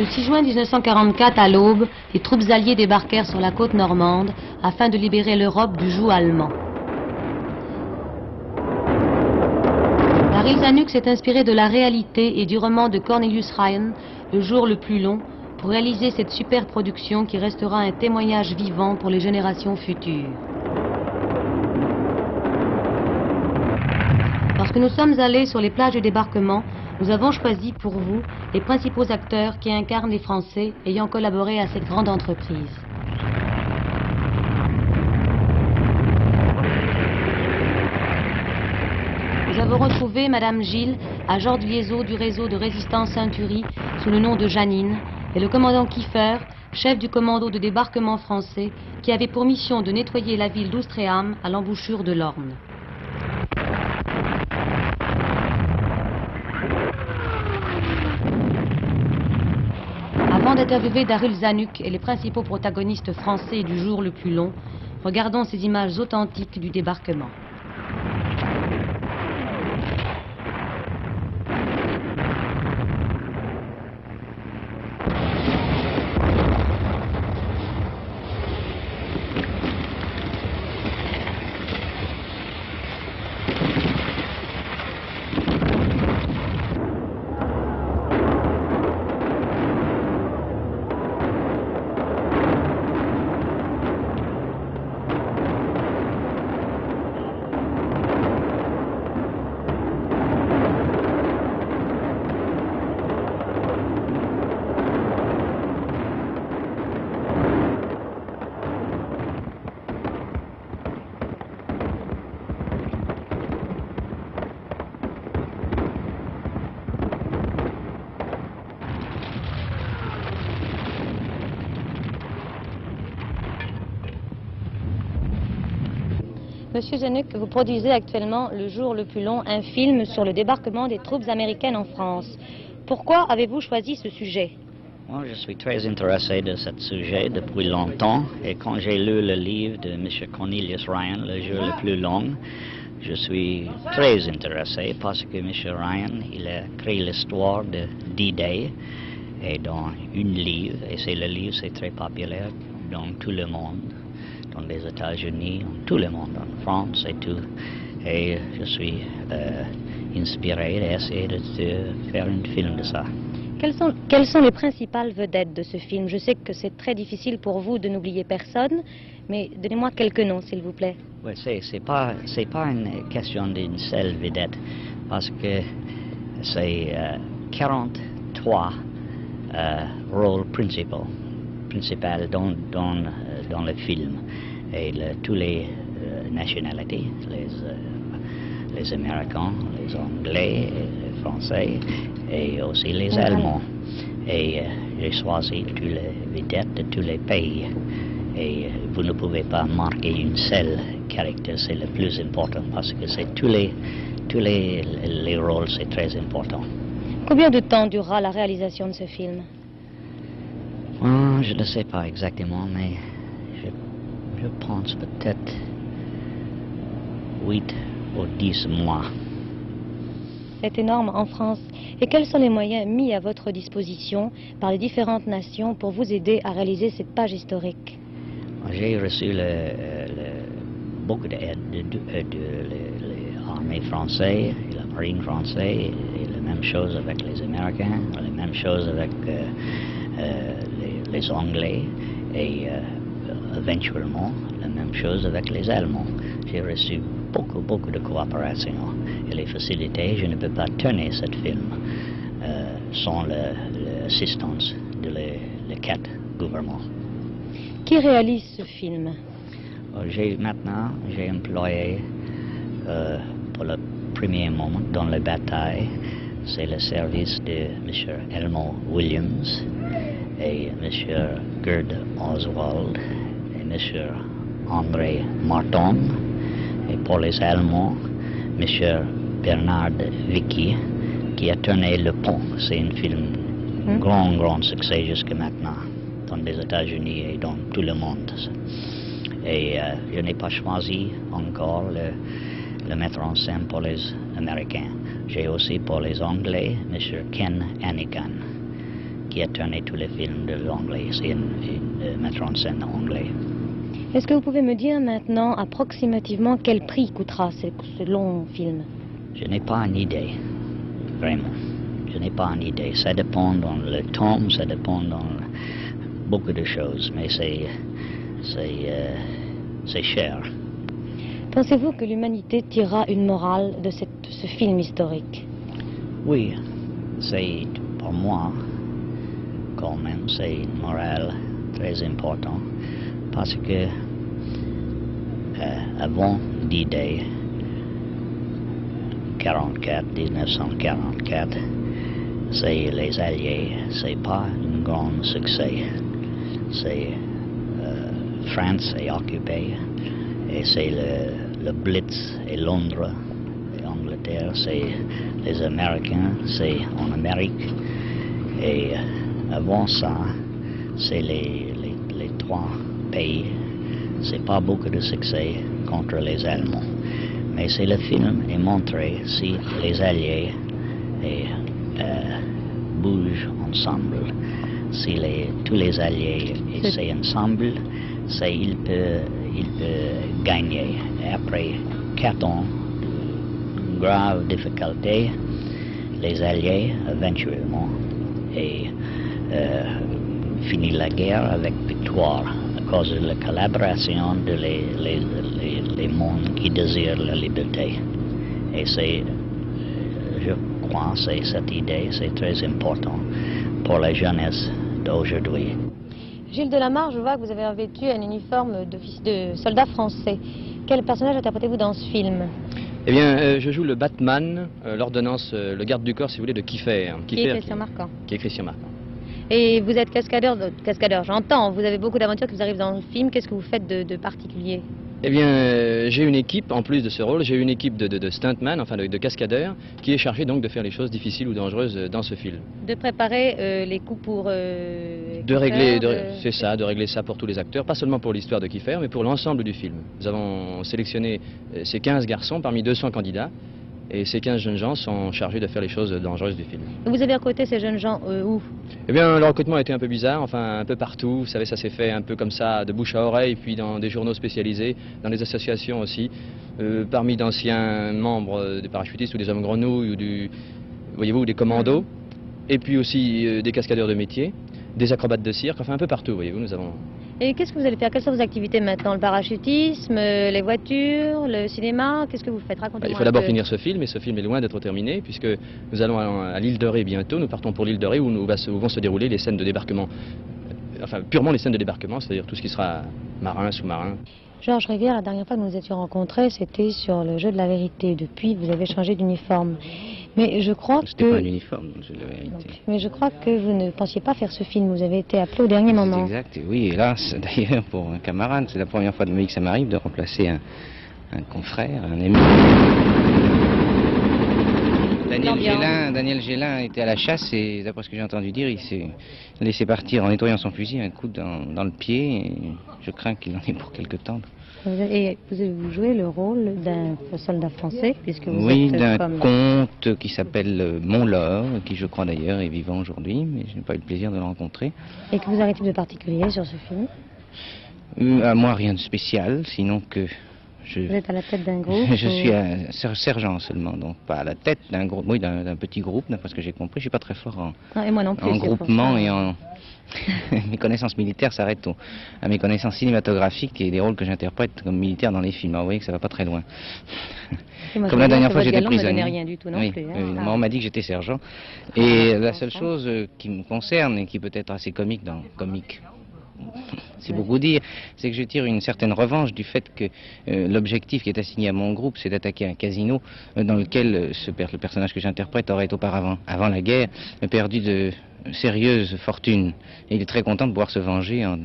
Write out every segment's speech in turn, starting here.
Le 6 juin 1944, à l'aube, les troupes alliées débarquèrent sur la côte normande afin de libérer l'Europe du joug allemand. Daryl Zanuck s'est inspiré de la réalité et du roman de Cornelius Ryan, Le jour le plus long, pour réaliser cette super production qui restera un témoignage vivant pour les générations futures. Lorsque nous sommes allés sur les plages du débarquement, nous avons choisi pour vous les principaux acteurs qui incarnent les Français ayant collaboré à cette grande entreprise. Nous avons retrouvé Madame Gilles, agent de liaison du réseau de résistance Ceinturie, sous le nom de Janine, et le commandant Kiefer, chef du commando de débarquement français, qui avait pour mission de nettoyer la ville d'Ouistreham à l'embouchure de l'Orne. Avant d'interviewer Daryl Zanuck et les principaux protagonistes français du jour le plus long, regardons ces images authentiques du débarquement. Monsieur Zanuck, vous produisez actuellement Le jour le plus long, un film sur le débarquement des troupes américaines en France. Pourquoi avez-vous choisi ce sujet? Moi, je suis très intéressé de ce sujet depuis longtemps et quand j'ai lu le livre de M. Cornelius Ryan, Le jour le plus long, je suis très intéressé parce que M. Ryan, il a créé l'histoire de D-Day et dans un livre, et c'est le livre, c'est très populaire dans tout le monde, dans les États-Unis, dans tout le monde, en France et tout. Et je suis inspiré d'essayer de faire un film de ça. Quelles sont les principales vedettes de ce film? Je sais que c'est très difficile pour vous de n'oublier personne, mais donnez-moi quelques noms, s'il vous plaît. Oui, c'est pas une question d'une seule vedette, parce que c'est 43 rôles principaux dans le film. Et toutes les nationalités, les Américains, les Anglais, les Français et aussi les Allemands. Et j'ai choisi toutes les vedettes de tous les pays. Et vous ne pouvez pas marquer une seule caractère, c'est le plus important parce que c'est tous les rôles, c'est très important. Combien de temps durera la réalisation de ce film? Je ne sais pas exactement, mais je pense peut-être 8 ou 10 mois. C'est énorme en France. Et quels sont les moyens mis à votre disposition par les différentes nations pour vous aider à réaliser cette page historique? J'ai reçu beaucoup d'aide de l'armée française et la marine française, et la même chose avec les Américains, la même chose avec les Anglais, et éventuellement la même chose avec les Allemands. J'ai reçu beaucoup de coopération et les facilités. Je ne peux pas tourner ce film sans l'assistance de les 4 gouvernements. Qui réalise ce film? Maintenant, j'ai employé pour le premier moment dans la bataille, c'est le service de M. Elmo Williams et M. Gerd Oswald et M. André Marton. Et pour les Allemands, M. Bernard Vicky, qui a tourné Le Pont. C'est un film grand succès jusqu'à maintenant dans les États-Unis et dans tout le monde. Et je n'ai pas choisi encore le mettre en scène pour les Américains. J'ai aussi pour les Anglais M. Ken Annigan, qui a tourné tous les films de l'anglais. C'est une metteur en scène anglais. Est-ce que vous pouvez me dire maintenant approximativement quel prix coûtera ce long film? Je n'ai pas une idée, vraiment. Je n'ai pas une idée. Ça dépend dans le temps, ça dépend dans beaucoup de choses, mais c'est cher. Pensez-vous que l'humanité tirera une morale de ce film historique? Oui, c'est pour moi, quand même, c'est une morale très importante, parce que avant D-Day, 1944, c'est les Alliés, c'est pas un grand succès. C'est France est occupée et c'est le Blitz et Londres et Angleterre, c'est les Américains, c'est en Amérique. Et avant ça, c'est les trois pays. C'est pas beaucoup de succès contre les Allemands. Mais c'est le film est montré si les Alliés bougent ensemble. Si tous les Alliés essaient ensemble, il peut gagner. Et après 4 ans de graves difficultés, les Alliés éventuellement finissent la guerre avec victoire à cause de la collaboration de les mondes qui désirent la liberté. Et je crois, cette idée, c'est très important pour la jeunesse d'aujourd'hui. Gilles Delamarre, je vois que vous avez revêtu un uniforme de soldat français. Quel personnage interprétez-vous dans ce film? Eh bien, je joue le Batman, l'ordonnance, le garde du corps, si vous voulez, de Kiefer. Qui est Christian Marquand. Qui est Christian Marquand. Et vous êtes cascadeur, j'entends, vous avez beaucoup d'aventures qui vous arrivent dans le film. Qu'est-ce que vous faites de particulier? Eh bien, j'ai une équipe, en plus de ce rôle, j'ai une équipe de stuntman, enfin de cascadeurs, qui est chargée donc de faire les choses difficiles ou dangereuses dans ce film. De préparer les coups pour... C'est ça, de régler ça pour tous les acteurs, pas seulement pour l'histoire de Kiefer, mais pour l'ensemble du film. Nous avons sélectionné ces 15 garçons parmi 200 candidats, et ces 15 jeunes gens sont chargés de faire les choses dangereuses du film. Vous avez recruté ces jeunes gens où? Eh bien, le recrutement a été un peu bizarre, enfin un peu partout. Vous savez, ça s'est fait un peu comme ça, de bouche à oreille, puis dans des journaux spécialisés, dans des associations aussi, parmi d'anciens membres des parachutistes ou des hommes grenouilles ou des commandos, et puis aussi des cascadeurs de métier, des acrobates de cirque, enfin un peu partout, voyez-vous, nous avons... Et qu'est-ce que vous allez faire? Quelles sont vos activités maintenant? Le parachutisme, les voitures, le cinéma? Qu'est-ce que vous faites? Racontez-moi. Il faut d'abord finir ce film, et ce film est loin d'être terminé, puisque nous allons à l'île de Ré bientôt. Nous partons pour l'île de Ré où vont se dérouler les scènes de débarquement, enfin purement les scènes de débarquement, c'est-à-dire tout ce qui sera marin, sous-marin. Georges Rivière, la dernière fois que nous nous étions rencontrés, c'était sur le jeu de la vérité. Depuis, vous avez changé d'uniforme. Mais je crois que... C'était pas un uniforme, le jeu de la vérité. Donc, mais je crois que vous ne pensiez pas faire ce film. Vous avez été appelé au dernier moment. C'est exact. Et oui, hélas, d'ailleurs, pour un camarade, c'est la première fois de ma vie que ça m'arrive de remplacer un confrère, un ami. Daniel Gélin était à la chasse et d'après ce que j'ai entendu dire, il s'est laissé partir en nettoyant son fusil un coup dans le pied et je crains qu'il en ait pour quelque temps. Et vous jouez le rôle d'un soldat français puisque vous oui, êtes d'un comte qui s'appelle Montlore, qui je crois d'ailleurs est vivant aujourd'hui, mais je n'ai pas eu le plaisir de le rencontrer. Et que vous arrivez de particulier sur ce film? À moi rien de spécial, sinon que... Vous êtes à la tête d'un groupe? Je suis un sergent seulement, donc pas à la tête d'un groupe, oui, d'un petit groupe, d'après ce que j'ai compris. Je ne suis pas très fort en groupement et en... Mes connaissances militaires s'arrêtent à mes connaissances cinématographiques et des rôles que j'interprète comme militaire dans les films. Alors, vous voyez que ça ne va pas très loin. Comme la dernière fois j'étais prisonnier. Rien du tout non oui, plus, hein. Évidemment, on m'a dit que j'étais sergent. Et la seule chose qui me concerne et qui peut être assez comique c'est beaucoup dire, c'est que je tire une certaine revanche du fait que l'objectif qui est assigné à mon groupe, c'est d'attaquer un casino dans lequel le personnage que j'interprète aurait auparavant, avant la guerre, perdu de sérieuses fortunes. Et il est très content de pouvoir se venger en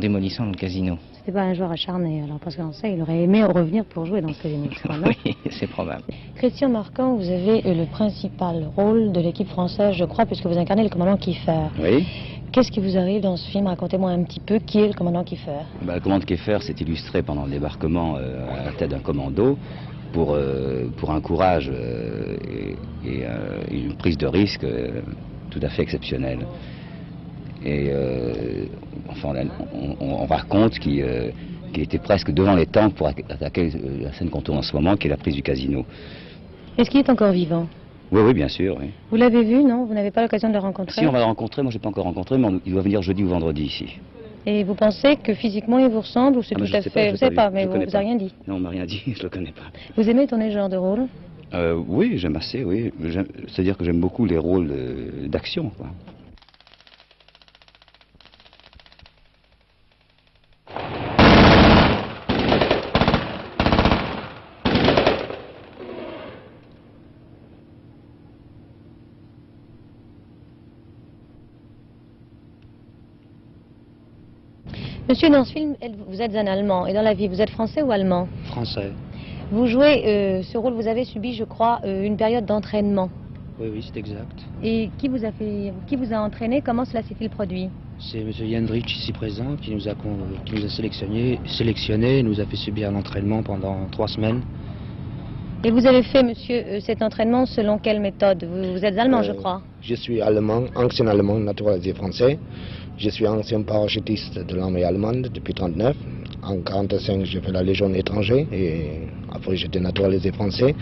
démolissant le casino. C'était pas un joueur acharné, alors parce qu'on sait, il aurait aimé revenir pour jouer dans ce casino. Oui, c'est probable. Christian Marquand, vous avez le principal rôle de l'équipe française, je crois, puisque vous incarnez le commandant Kiefer. Oui. Qu'est-ce qui vous arrive dans ce film? Racontez-moi un petit peu qui est le commandant Kiefer. Le commandant Kiefer s'est illustré pendant le débarquement à la tête d'un commando pour un courage et une prise de risque tout à fait exceptionnelle. Et enfin, on raconte qu'il était presque devant les tanks pour attaquer la scène qu'on tourne en ce moment, qui est la prise du casino. Est-ce qu'il est encore vivant? Oui, oui, bien sûr. Oui. Vous l'avez vu, non? Vous n'avez pas l'occasion de le rencontrer? Si, on va le rencontrer. Moi, je l'ai pas encore rencontré, mais il doit venir jeudi ou vendredi ici. Et vous pensez que physiquement il vous ressemble ou c'est tout à fait... Vous ne savez pas, mais vous n'avez rien dit? Non, on m'a rien dit, je le connais pas. Vous aimez tourner ce genre de rôle? Oui, j'aime assez, oui. C'est-à-dire que j'aime beaucoup les rôles d'action, quoi. Monsieur, dans ce film, vous êtes un Allemand, et dans la vie, vous êtes français ou allemand? Français. Vous jouez ce rôle, vous avez subi, je crois, une période d'entraînement. Oui, oui, c'est exact. Et qui vous a entraîné? Comment cela s'est-il produit? C'est M. Jendrich, ici présent, qui nous a sélectionné, nous a fait subir l'entraînement pendant 3 semaines. Et vous avez fait, monsieur, cet entraînement selon quelle méthode? Vous êtes allemand, je crois. Je suis allemand, ancien allemand, naturalisé français. Je suis ancien parachutiste de l'armée allemande depuis 1939. En 1945, j'ai fait la Légion étrangère et après j'étais naturalisé français.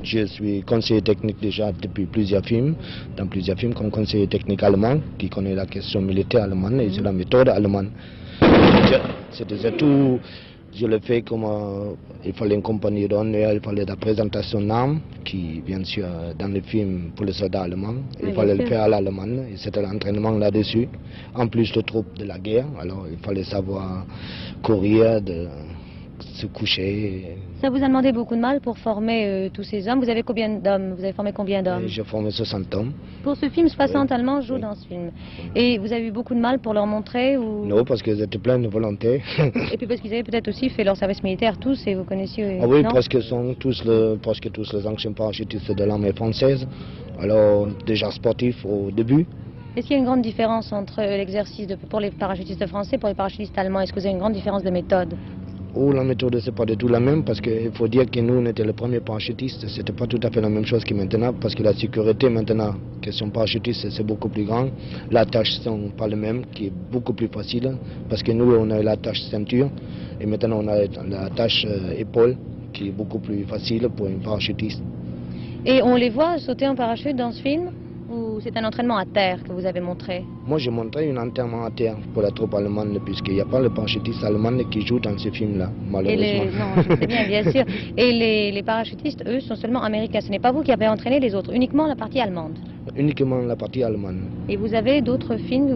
Je suis conseiller technique déjà depuis plusieurs films, dans plusieurs films comme conseiller technique allemand qui connaît la question militaire allemande et c'est la méthode allemande. C'était tout. Je le fais comme il fallait une compagnie d'honneur, il fallait la présentation d'armes, qui bien sûr dans le film pour les soldats allemands, il fallait le faire à l'allemande, et c'était l'entraînement là-dessus. En plus de troupes de la guerre, alors il fallait savoir courir, se coucher. Ça vous a demandé beaucoup de mal pour former tous ces hommes. Vous avez combien d'hommes? Vous avez formé combien d'hommes? J'ai formé 60 hommes. Pour ce film, 60 Allemands jouent dans ce film. Et vous avez eu beaucoup de mal pour leur montrer ou... Non, parce qu'ils étaient pleins de volonté. Et puis parce qu'ils avaient peut-être aussi fait leur service militaire tous et vous connaissiez... Ah oui, non? presque tous les anciens parachutistes de l'armée française. Alors déjà sportifs au début. Est-ce qu'il y a une grande différence entre l'exercice pour les parachutistes français et pour les parachutistes allemands? Est-ce que vous avez une grande différence de méthode? Oh, la méthode, c'est pas du tout la même, parce qu'il faut dire que nous, on était les premiers parachutistes. C'était pas tout à fait la même chose que maintenant, parce que la sécurité, maintenant, question parachutiste, c'est beaucoup plus grand. La tâche, c'est pas le même, qui est beaucoup plus facile, parce que nous, on a la tâche ceinture, et maintenant, on a la tâche épaule, qui est beaucoup plus facile pour un parachutiste. Et on les voit sauter en parachute dans ce film? Ou c'est un entraînement à terre que vous avez montré? Moi, j'ai montré un entraînement à terre pour la troupe allemande, puisqu'il n'y a pas le parachutiste allemand qui joue dans ce film-là, malheureusement. Non, je sais bien sûr. Et les parachutistes, eux, sont seulement américains. Ce n'est pas vous qui avez entraîné les autres, uniquement la partie allemande? Uniquement la partie allemande. Et vous avez d'autres films que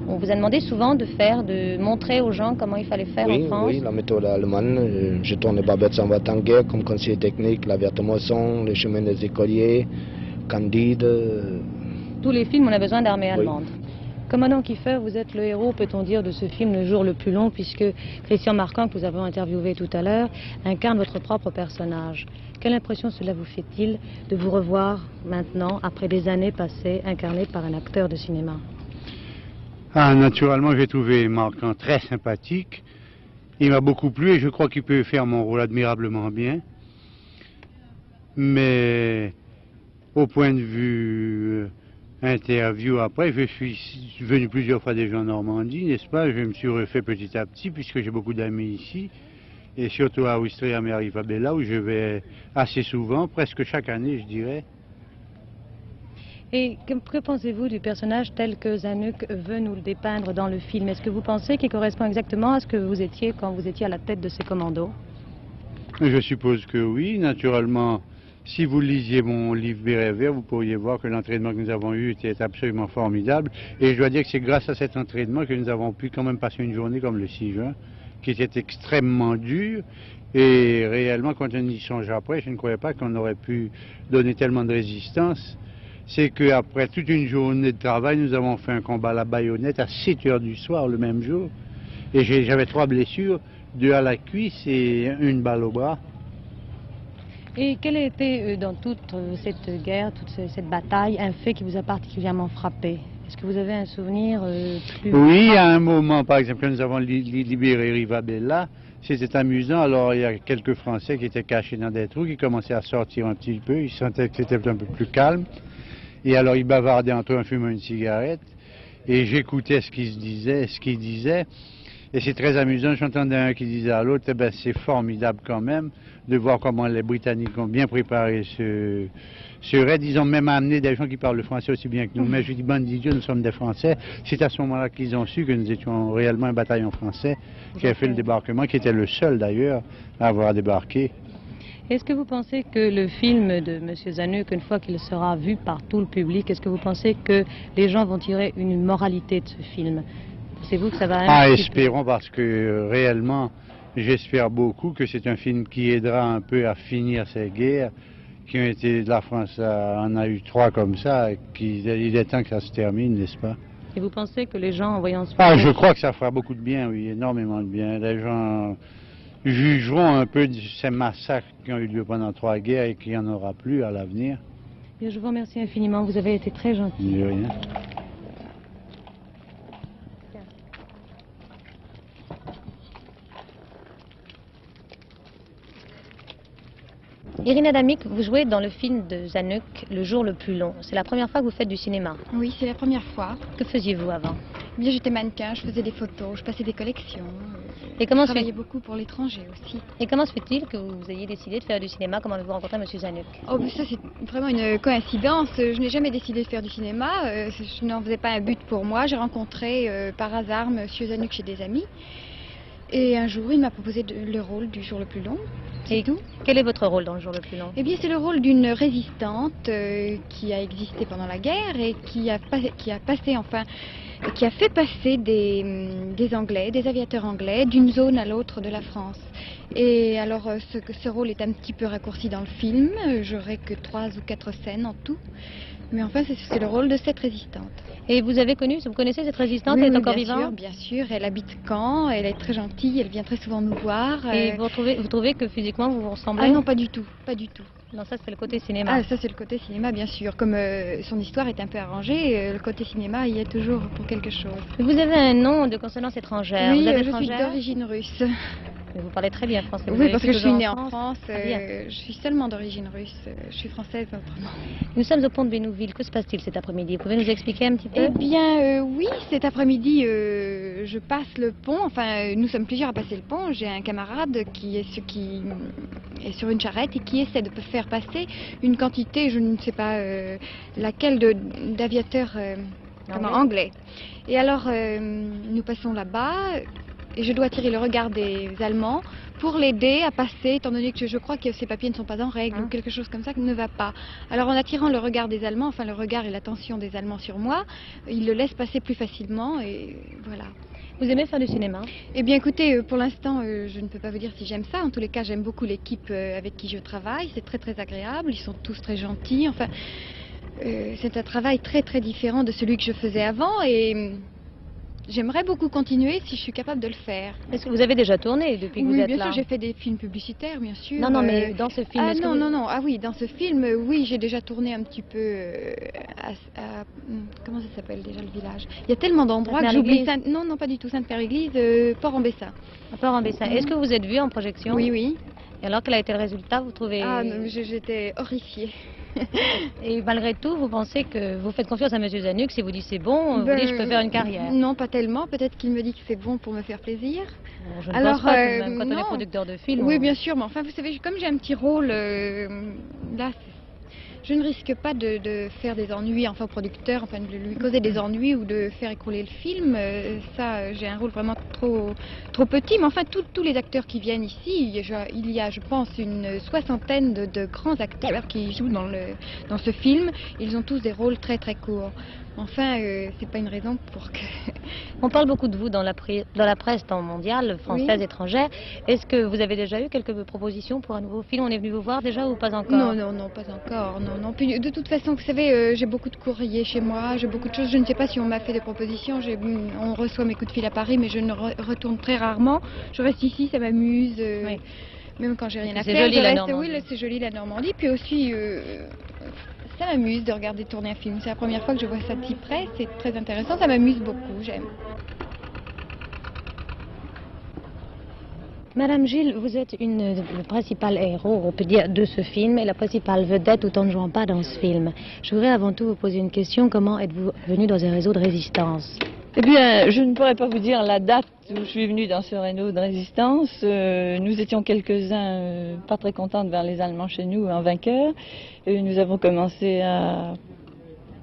on vous a demandé souvent de montrer aux gens comment il fallait faire en France? Oui, la méthode allemande. Je tourne Babette s'en va en guerre comme conseiller technique, La Verte Moisson, Les Chemins des Écoliers, Candide. Tous les films, on a besoin d'armée allemande. Commandant Kiefer, vous êtes le héros, peut-on dire, de ce film Le Jour le plus long, puisque Christian Marquand, que nous avons interviewé tout à l'heure, incarne votre propre personnage. Quelle impression cela vous fait-il de vous revoir maintenant, après des années passées, incarné par un acteur de cinéma? Naturellement, j'ai trouvé Marquand très sympathique. Il m'a beaucoup plu et je crois qu'il peut faire mon rôle admirablement bien. Mais au point de vue interview après, je suis venu plusieurs fois déjà en Normandie, n'est-ce pas? Je me suis refait petit à petit puisque j'ai beaucoup d'amis ici. Et surtout à Austria, mais à Rivabella, où je vais assez souvent, presque chaque année, je dirais. Et que pensez-vous du personnage tel que Zanuck veut nous le dépeindre dans le film? Est-ce que vous pensez qu'il correspond exactement à ce que vous étiez quand vous étiez à la tête de ces commandos? Je suppose que oui. Naturellement, si vous lisiez mon livre Béret Vert, vous pourriez voir que l'entraînement que nous avons eu était absolument formidable. Et je dois dire que c'est grâce à cet entraînement que nous avons pu quand même passer une journée comme le 6 juin, qui était extrêmement dur. Et réellement, quand on y songe après, je ne croyais pas qu'on aurait pu donner tellement de résistance. C'est qu'après toute une journée de travail, nous avons fait un combat à la baïonnette à 7 heures du soir le même jour. Et j'avais 3 blessures, 2 à la cuisse et une balle au bras. Et quel a été, dans toute cette guerre, toute cette bataille, un fait qui vous a particulièrement frappé? Est-ce que vous avez un souvenir plus... Oui, à un moment, par exemple, quand nous avons libéré Rivabella, c'était amusant. Alors, il y a quelques Français qui étaient cachés dans des trous, qui commençaient à sortir un petit peu. Ils sentaient que c'était un peu plus calme. Et alors, ils bavardaient entre eux en fumant une cigarette. et j'écoutais ce qu'ils disaient. Et c'est très amusant, j'entendais un qui disait à l'autre, eh ben, c'est formidable quand même de voir comment les Britanniques ont bien préparé ce raid. Ils ont même amené des gens qui parlent le français aussi bien que nous. Mais je dis, bon Dieu, nous sommes des Français. C'est à ce moment-là qu'ils ont su que nous étions réellement un bataillon français qui a fait le débarquement, qui était le seul d'ailleurs à avoir débarqué. Est-ce que vous pensez que le film de M. Zanuck, une fois qu'il sera vu par tout le public, est-ce que vous pensez que les gens vont tirer une moralité de ce film? Pensez-vous que ça va... Ah, espérons, parce que réellement, j'espère beaucoup que c'est un film qui aidera un peu à finir ces guerres qui ont été... La France en a eu 3 comme ça, il est temps que ça se termine, n'est-ce pas? Et vous pensez que les gens, en voyant ce film... Ah, je crois que ça fera beaucoup de bien, oui, énormément de bien. Les gens jugeront un peu de ces massacres qui ont eu lieu pendant 3 guerres et qu'il n'y en aura plus à l'avenir. Je vous remercie infiniment, vous avez été très gentil. De rien. Irina Damick, vous jouez dans le film de Zanuck, Le jour le plus long. C'est la première fois que vous faites du cinéma. Oui, c'est la première fois. Que faisiez-vous avant? Eh bien, j'étais mannequin, je faisais des photos, je passais des collections. Et comment je travaillais beaucoup pour l'étranger aussi. Et comment se fait-il que vous ayez décidé de faire du cinéma? Comment avez-vous rencontré M. Zanuck? Oh, ça c'est vraiment une coïncidence. Je n'ai jamais décidé de faire du cinéma. Je n'en faisais pas un but pour moi. J'ai rencontré par hasard M. Zanuck chez des amis. Et un jour, il m'a proposé le rôle du jour le plus long. Et tout. Quel est votre rôle dans le jour le plus long? Eh bien, c'est le rôle d'une résistante qui a existé pendant la guerre et qui a fait passer des Anglais, des aviateurs anglais, d'une zone à l'autre de la France. Et alors, ce rôle est un petit peu raccourci dans le film. J'aurai que 3 ou 4 scènes en tout. Mais enfin, c'est le rôle de cette résistante. Et vous connaissez cette résistante? Oui, elle est oui, encore bien vivante? sûr, bien sûr. Elle habite Caen, elle est très gentille, elle vient très souvent nous voir. Et vous trouvez que physiquement vous vous ressemblez? Ah non, pas du tout, pas du tout. Non, ça c'est le côté cinéma. Ah, ça c'est le côté cinéma, bien sûr. Comme son histoire est un peu arrangée, le côté cinéma y est toujours pour quelque chose. Vous avez un nom de consonance étrangère. Oui, vous êtes je suis étrangère? d'origine russe. Mais vous parlez très bien français. Oui, parce que je suis née en France. Bien. Je suis seulement d'origine russe. Je suis française autrement. Nous sommes au pont de Bénouville. Que se passe-t-il cet après-midi? Vous pouvez nous expliquer un petit peu? Eh bien, oui, cet après-midi, je passe le pont. Enfin, nous sommes plusieurs à passer le pont. J'ai un camarade qui est sur une charrette et qui essaie de faire passer une quantité, je ne sais pas laquelle, d'aviateurs anglais. Et alors, nous passons là-bas. Et je dois attirer le regard des Allemands pour l'aider à passer, étant donné que je crois que ses papiers ne sont pas en règle ou quelque chose comme ça qui ne va pas. Alors en attirant le regard des Allemands, enfin le regard et l'attention des Allemands sur moi, il le laisse passer plus facilement et voilà. Vous aimez faire du cinéma? Eh bien écoutez, pour l'instant, je ne peux pas vous dire si j'aime ça. En tous les cas, j'aime beaucoup l'équipe avec qui je travaille. C'est très très agréable, ils sont tous très gentils. Enfin, c'est un travail très très différent de celui que je faisais avant et... J'aimerais beaucoup continuer si je suis capable de le faire. Est-ce que vous avez déjà tourné depuis que vous êtes là? Oui, bien sûr, j'ai fait des films publicitaires, bien sûr. Non, mais dans ce film... non. Ah oui, dans ce film, oui, j'ai déjà tourné un petit peu comment ça s'appelle déjà le village? Il y a tellement d'endroits que j'oublie... Non, pas du tout, Sainte-Père-Église, Port-en-Bessin. Port-en-Bessin. Est-ce que vous êtes vu en projection? Oui, oui. Et alors, quel a été le résultat? Vous trouvez... Ah non, j'étais horrifiée. Et malgré tout, vous pensez que vous faites confiance à M. Zanuck, si vous dites c'est bon, vous dites je peux faire une carrière? Non, pas tellement. Peut-être qu'il me dit que c'est bon pour me faire plaisir. Je ne pense pas que même quand on est producteur de films. Oui, bien sûr, mais enfin, vous savez, comme j'ai un petit rôle, là, je ne risque pas de faire des ennuis, enfin, au producteur, enfin, de lui causer des ennuis ou de faire écrouler le film. Ça, j'ai un rôle vraiment trop petit, mais enfin, tous les acteurs qui viennent ici, il y a, je pense, une 60aine de grands acteurs qui jouent dans ce film. Ils ont tous des rôles très très courts. Enfin, c'est pas une raison pour que... On parle beaucoup de vous dans la presse mondiale, française, étrangère. Est-ce que vous avez déjà eu quelques propositions pour un nouveau film? On est venu vous voir déjà ou pas encore? Non, pas encore. Non. Puis, de toute façon, vous savez, j'ai beaucoup de courriers chez moi, j'ai beaucoup de choses. Je ne sais pas si on m'a fait des propositions. On reçoit mes coups de fil à Paris, mais je ne retourne très rarement. Je reste ici, ça m'amuse. Oui. Même quand j'ai rien à faire. C'est joli la Normandie. Oui, c'est joli la Normandie. Puis aussi... ça m'amuse de regarder tourner un film. C'est la première fois que je vois ça de si près. C'est très intéressant. Ça m'amuse beaucoup. J'aime. Madame Gilles, vous êtes le principal héros, on peut dire, de ce film et la principale vedette tout en ne jouant pas dans ce film. Je voudrais avant tout vous poser une question. Comment êtes-vous venu dans un réseau de résistance? Eh bien, je ne pourrais pas vous dire la date où je suis venue dans ce réseau de résistance. Nous étions quelques-uns pas très contents de voir les Allemands chez nous en vainqueurs. Nous avons commencé à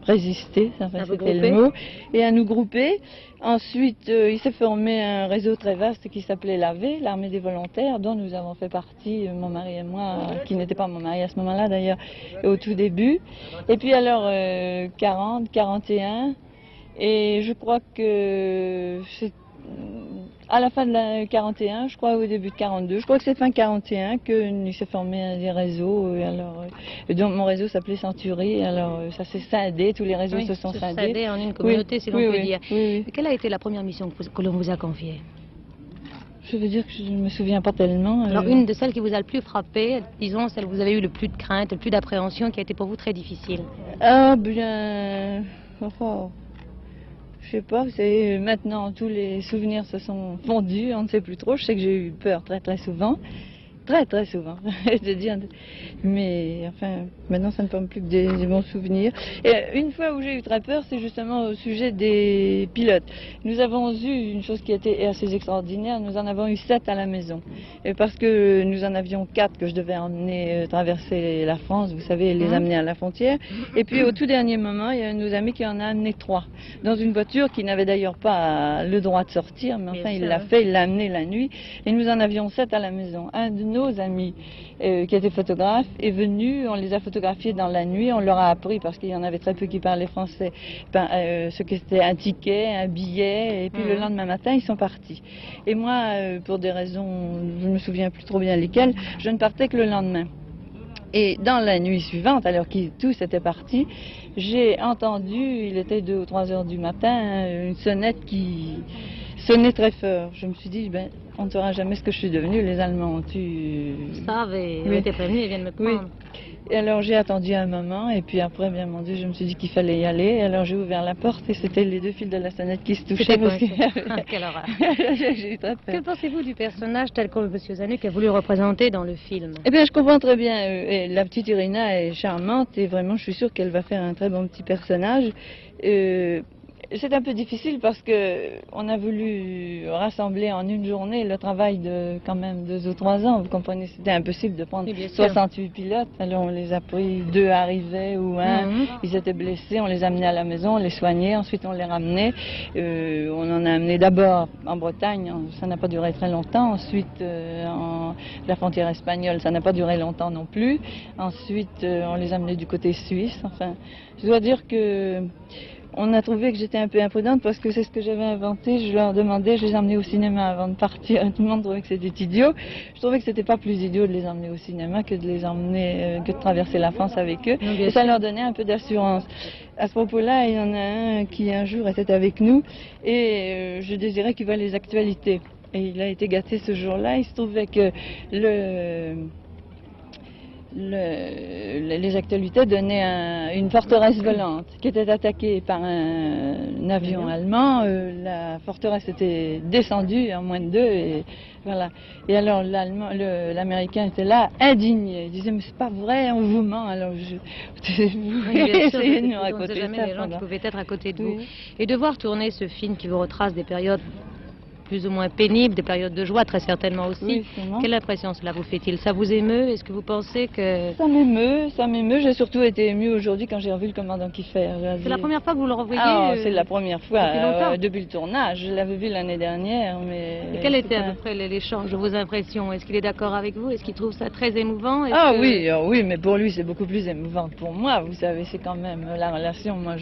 résister, c'était le mot, et à nous grouper. Ensuite, il s'est formé un réseau très vaste qui s'appelait l'AV, l'Armée des volontaires, dont nous avons fait partie, mon mari et moi, qui n'était pas mon mari à ce moment-là d'ailleurs, au tout début. Et puis alors, 40, 41, et je crois que c'est à la fin de la 41, je crois au début de 42, je crois que c'est fin 41 qu'il s'est formé des réseaux. Donc mon réseau s'appelait Century, alors ça s'est scindé, tous les réseaux se sont scindés en une communauté, si l'on peut dire. Oui. Quelle a été la première mission que l'on vous a confiée? Je veux dire que je ne me souviens pas tellement. Alors une de celles qui vous a le plus frappé, disons celle où vous avez eu le plus de crainte, le plus d'appréhension, qui a été pour vous très difficile? Ah bien... Je sais pas, c'est maintenant tous les souvenirs se sont fondus, on ne sait plus trop. Je sais que j'ai eu peur très souvent, très souvent, de dire. Mais enfin, maintenant ça ne forme plus que des bons souvenirs. Et une fois où j'ai eu très peur, c'est justement au sujet des pilotes. Nous avons eu une chose qui était assez extraordinaire, nous en avons eu 7 à la maison. Et parce que nous en avions 4 que je devais emmener traverser la France, vous savez, les amener à la frontière. Et puis au tout dernier moment, il y a un de nos amis qui en a amené 3. Dans une voiture qui n'avait d'ailleurs pas le droit de sortir, mais enfin il l'a fait, il l'a amené la nuit. Et nous en avions 7 à la maison. Un de nos amis qui était photographe est venu, on les a photographiés dans la nuit, on leur a appris, parce qu'il y en avait très peu qui parlaient français, ce que c'était un ticket, un billet, et puis le lendemain matin ils sont partis. Et moi, pour des raisons, je ne me souviens plus trop bien lesquelles, je ne partais que le lendemain. Et dans la nuit suivante, alors qu'ils tous étaient partis, j'ai entendu, il était 2 ou 3 heures du matin, une sonnette qui sonnait très fort. Je me suis dit, ben, on ne saura jamais ce que je suis devenue, les Allemands ont tué... Ils savent, ils étaient prévenus, ils viennent me prendre. Oui. Et alors j'ai attendu un moment, et puis après, bien mon Dieu, je me suis dit qu'il fallait y aller. Et alors j'ai ouvert la porte, et c'était les 2 fils de la sonnette qui se touchaient. Parce que... Quelle horreur. J'ai eu très peur. Que pensez-vous du personnage tel que M. Zanuck a voulu représenter dans le film? Eh bien, je comprends très bien. Et la petite Irina est charmante, et vraiment, je suis sûre qu'elle va faire un très bon petit personnage. C'est un peu difficile parce que on a voulu rassembler en une journée le travail de quand même 2 ou 3 ans. Vous comprenez, c'était impossible de prendre 68 pilotes. Alors on les a pris, 2 arrivaient ou 1, ils étaient blessés, on les amenait à la maison, on les soignait, ensuite on les ramenait. On en a amené d'abord en Bretagne, ça n'a pas duré très longtemps. Ensuite la frontière espagnole, ça n'a pas duré longtemps non plus. Ensuite on les amenait du côté suisse. Enfin, je dois dire que on a trouvé que j'étais un peu imprudente parce que c'est ce que j'avais inventé. Je leur demandais, je les emmenais au cinéma avant de partir. Tout le monde trouvait que c'était idiot. Je trouvais que c'était pas plus idiot de les emmener au cinéma que de les emmener, que de traverser la France avec eux. Et ça leur donnait un peu d'assurance. À ce propos-là, il y en a un qui un jour était avec nous et je désirais qu'il voie les actualités. Et il a été gâté ce jour-là. Il se trouvait que les actualités donnaient une forteresse volante qui était attaquée par un avion allemand. La forteresse était descendue en moins de 2 et voilà. Et alors l'Américain était là, indigné. Il disait mais c'est pas vrai, on vous ment. Alors vous essayez de nous raconter ça. Les gens qui pouvaient être à côté de vous. Et de voir tourner ce film qui vous retrace des périodes plus ou moins pénibles, des périodes de joie très certainement aussi. Oui, quelle impression cela vous fait-il? Ça vous émeut? Est-ce que vous pensez que... Ça m'émeut. J'ai surtout été émue aujourd'hui quand j'ai revu le commandant Kiefer. C'est la première fois que vous le revoyez? C'est la première fois, depuis le tournage. Je l'avais vu l'année dernière. Mais et quel était à peu près l'échange de vos impressions? Est-ce qu'il est d'accord avec vous? Est-ce qu'il trouve ça très émouvant? Oui, mais pour lui c'est beaucoup plus émouvant que pour moi. Vous savez, c'est quand même la relation. Moi,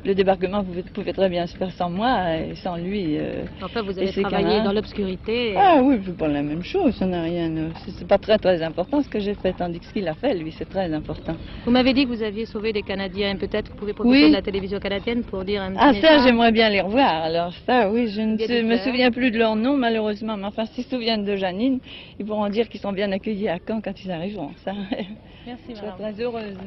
le débarquement pouvait très bien se faire sans moi et sans lui. Enfin, vous avez travaillé dans l'obscurité. Ah oui, c'est pas la même chose, ça n'a rien. C'est pas très important ce que j'ai fait, tandis que ce qu'il a fait, lui, c'est très important. Vous m'avez dit que vous aviez sauvé des Canadiens, peut-être vous pouvez profiter de la télévision canadienne pour dire un petit message. Ça, j'aimerais bien les revoir. Alors ça, oui, je ne me souviens plus de leur nom, malheureusement, mais enfin, s'ils se souviennent de Janine, ils pourront dire qu'ils sont bien accueillis à Caen quand ils arriveront. Ça. Merci, madame. Je suis très heureuse.